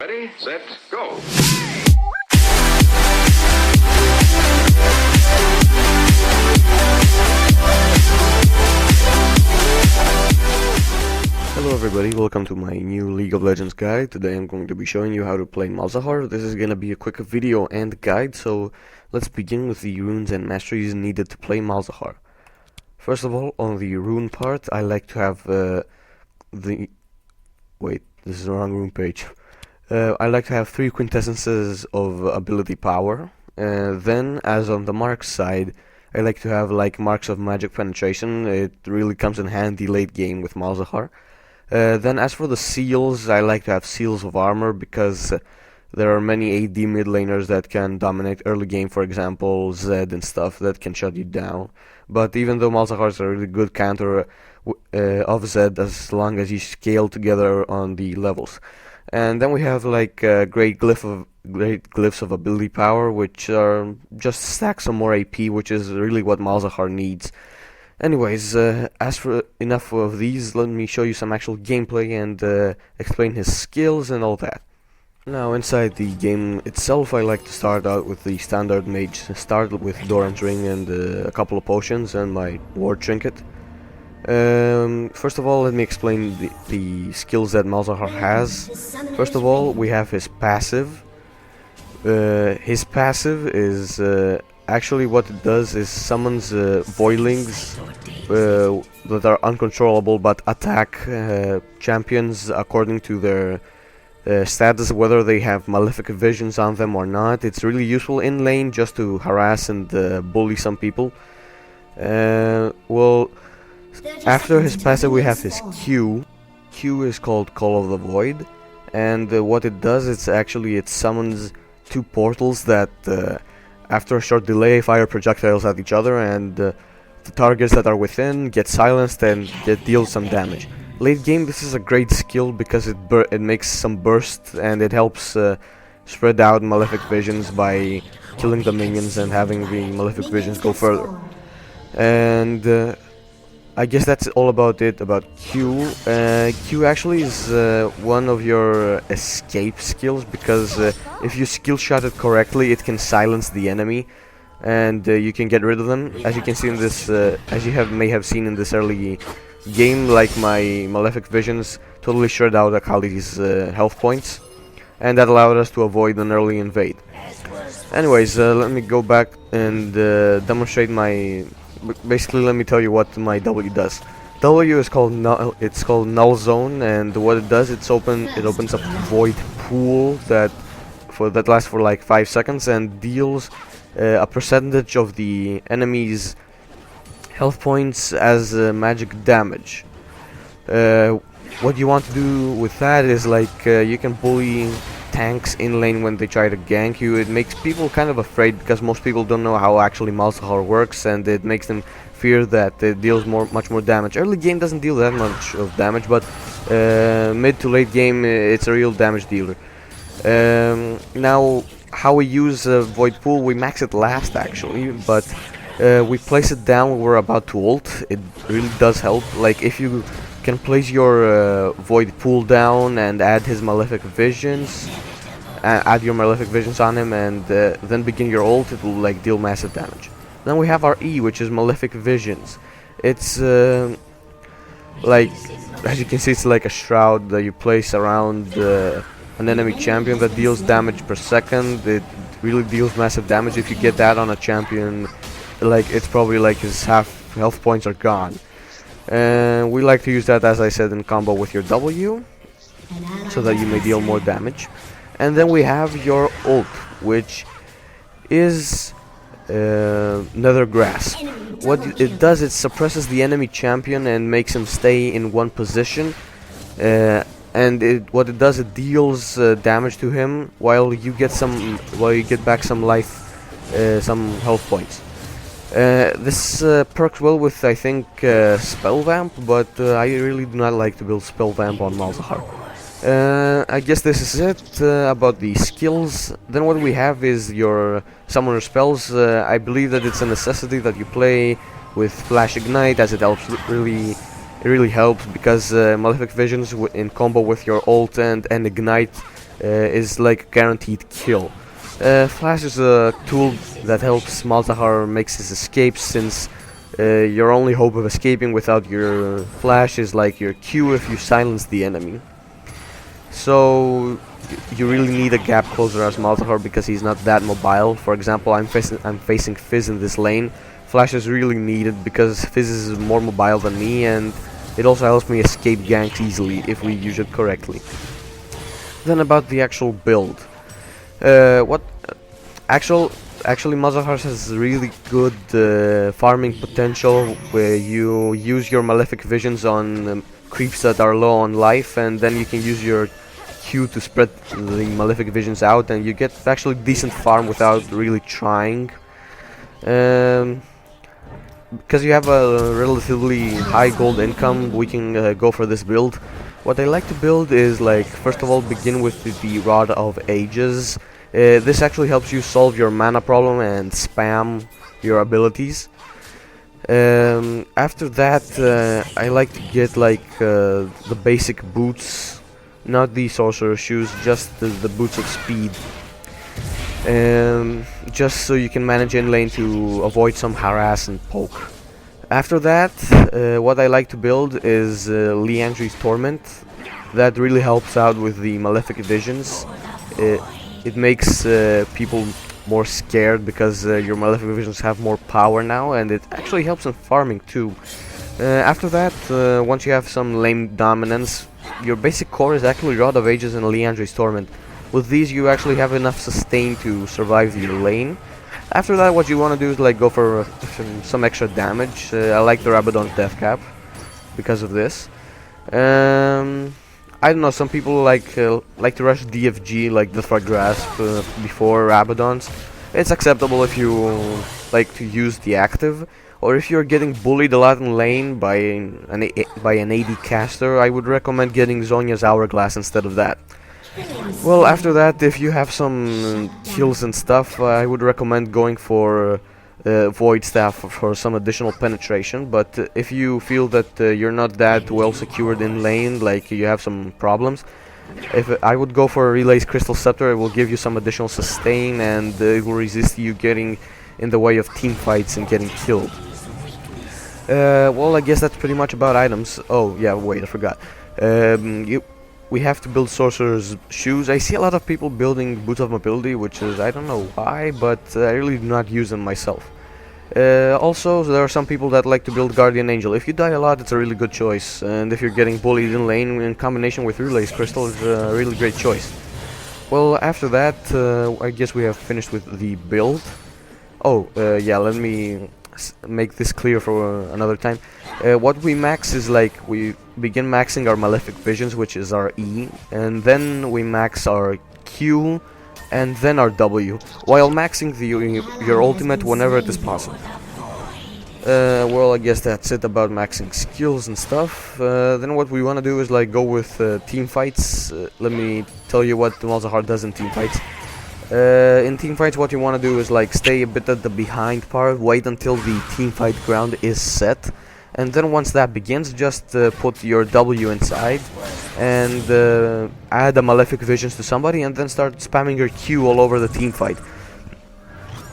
Ready, set, go! Hello everybody, welcome to my new League of Legends guide. Today I'm going to be showing you how to play Malzahar. This is going to be a quick video and guide, so let's begin with the runes and masteries needed to play Malzahar. First of all, on the rune part, I like to have Wait, this is the wrong rune page. I like to have 3 quintessences of ability power. Then, as on the marks side, I like to have like marks of magic penetration. It really comes in handy late game with Malzahar. Then as for the seals, I like to have seals of armor because there are many AD mid laners that can dominate early game, for example, Zed and stuff that can shut you down. But even though Malzahar is a really good counter of Zed as long as you scale together on the levels. And then we have like great glyphs of ability power, which are just stack some more AP, which is really what Malzahar needs. Anyways, as for enough of these, let me show you some actual gameplay and explain his skills and all that. Now, inside the game itself, I like to start out with the standard mage. Start with Doran's Ring and a couple of potions and my Ward Trinket. First of all, let me explain the skills that Malzahar has. First of all, we have his passive. His passive is actually what it does is summons voidlings that are uncontrollable but attack champions according to their status, whether they have malefic visions on them or not. It's really useful in lane just to harass and bully some people. Well, after his passive we have his Q. Q is called Call of the Void, and what it does, it summons 2 portals that after a short delay fire projectiles at each other, and the targets that are within get silenced and deals some damage. Late game, this is a great skill because it makes some burst and it helps spread out malefic visions by killing the minions and having the malefic visions go further. And I guess that's all about it about Q. Q actually is one of your escape skills because if you skill shot it correctly, it can silence the enemy and you can get rid of them. As you can see in this, as you may have seen in this early game, like my malefic visions totally shred out Akali's health points, and that allowed us to avoid an early invade. Anyways, let me go back and demonstrate my. Basically, let me tell you what my W does. W is called Null Zone, and what it does, it opens up a void pool that lasts for like 5 seconds and deals a percentage of the enemy's health points as magic damage. What you want to do with that is like you can bully tanks in lane when they try to gank you. It makes people kind of afraid because most people don't know how actually Malzahar works, and it makes them fear that it deals much more damage. Early game doesn't deal that much of damage, but mid to late game it's a real damage dealer. Now, how we use Void Pool, we max it last actually, but we place it down when we're about to ult. It really does help. Like if you can place your Void Pool down and add his malefic visions, add your malefic visions on him, and then begin your ult, it will like deal massive damage. Then we have our E, which is malefic visions. It's like, as you can see, it's like a shroud that you place around an enemy champion that deals damage per second. It really deals massive damage. If you get that on a champion, like it's probably like his half health points are gone. And we like to use that, as I said, in combo with your W, so that you may deal more damage. And then we have your ult, which is Nether Grass. What it does, it suppresses the enemy champion and makes him stay in one position. And what it does, it deals damage to him while you get back some life, some health points. This perks well with, I think, Spell Vamp, but I really do not like to build Spell Vamp on Malzahar. I guess this is it about the skills. Then what we have is your summoner spells. I believe that it's a necessity that you play with Flash Ignite, as it helps really helps because Malefic Visions in combo with your ult and Ignite is like guaranteed kill. Flash is a tool that helps Malzahar makes his escapes, since your only hope of escaping without your flash is like your Q if you silence the enemy. So you really need a gap closer as Malzahar because he's not that mobile. For example, I'm facing Fizz in this lane. Flash is really needed because Fizz is more mobile than me, and it also helps me escape ganks easily if we use it correctly. Then about the actual build. Actually Malzahar has really good farming potential, where you use your malefic visions on creeps that are low on life, and then you can use your Q to spread the malefic visions out, and you get actually decent farm without really trying. Because you have a relatively high gold income, we can go for this build. What I like to build is, like, first of all, begin with the Rod of Ages. This actually helps you solve your mana problem and spam your abilities. After that, I like to get like the basic boots, not the sorcerer shoes, just the boots of speed. Just so you can manage in lane to avoid some harass and poke. After that, what I like to build is Liandry's Torment. That really helps out with the malefic visions. It makes people more scared because your malefic visions have more power now, and it actually helps in farming too. After that, once you have some lane dominance, your basic core is actually Rod of Ages and Liandry's Torment. With these you actually have enough sustain to survive your lane. After that, what you want to do is like go for some extra damage. I like the Rabadon's Death Cap because of this. I don't know, some people like to rush DFG, like Deathfire Grasp, before Rabadon's. It's acceptable if you like to use the active, or if you're getting bullied a lot in lane by an AD caster, I would recommend getting Zhonya's Hourglass instead of that. Well, after that, if you have some kills and stuff, I would recommend going for Void Staff for some additional penetration. But if you feel that you're not that well secured in lane, like you have some problems, I would go for Relay's Crystal Scepter. It will give you some additional sustain, and it will resist you getting in the way of team fights and getting killed. Well, I guess that's pretty much about items. Oh, yeah, wait, I forgot. We have to build Sorcerer's Shoes. I see a lot of people building Boots of Mobility, which is, I don't know why, but I really do not use them myself. Also, there are some people that like to build Guardian Angel. If you die a lot, it's a really good choice, and if you're getting bullied in lane, in combination with Relay's Crystal, it's a really great choice. Well, after that, I guess we have finished with the build. Oh, yeah, let me make this clear for another time. What we max is like we begin maxing our Malefic Visions, which is our E, and then we max our Q, and then our W, while maxing your ultimate whenever it is possible. Well, I guess that's it about maxing skills and stuff. Then what we want to do is like go with team fights. Let me tell you what Malzahar does in team fights. In team fights, what you want to do is like stay a bit at the behind part, wait until the team fight ground is set, and then once that begins, just put your W inside and add a Malefic Visions to somebody, and then start spamming your Q all over the team fight.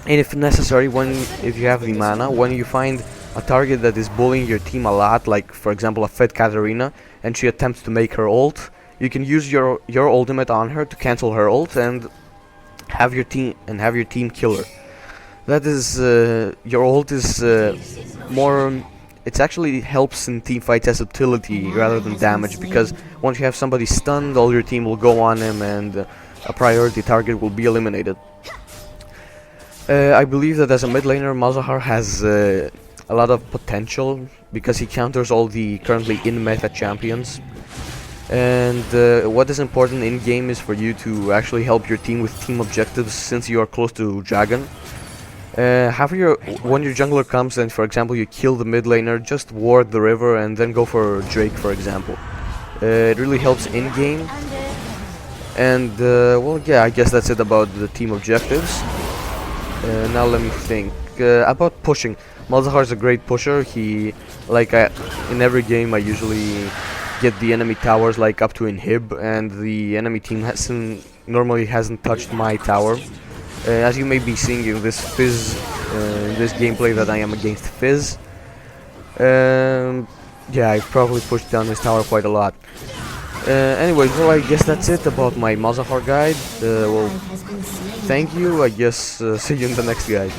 And if necessary, if you have the mana, when you find a target that is bullying your team a lot, like for example a Fed Katarina, and she attempts to make her ult, you can use your ultimate on her to cancel her ult and have your team kill her. That is your ult is more. It actually helps in team fights as utility rather than damage, because once you have somebody stunned, all your team will go on him and a priority target will be eliminated. I believe that as a mid laner, Malzahar has a lot of potential because he counters all the currently in meta champions. And what is important in game is for you to actually help your team with team objectives, since you are close to Dragon. When your jungler comes and, for example, you kill the mid laner, just ward the river and then go for Drake, for example. It really helps in game. And well, yeah, I guess that's it about the team objectives. Now let me think about pushing. Malzahar is a great pusher. In every game I usually get the enemy towers like up to inhib, and the enemy team normally hasn't touched my tower. As you may be seeing in this in this gameplay, that I am against Fizz. Yeah, I probably pushed down his tower quite a lot. Anyways, well, I guess that's it about my Malzahar guide. Well, thank you. I guess see you in the next guide.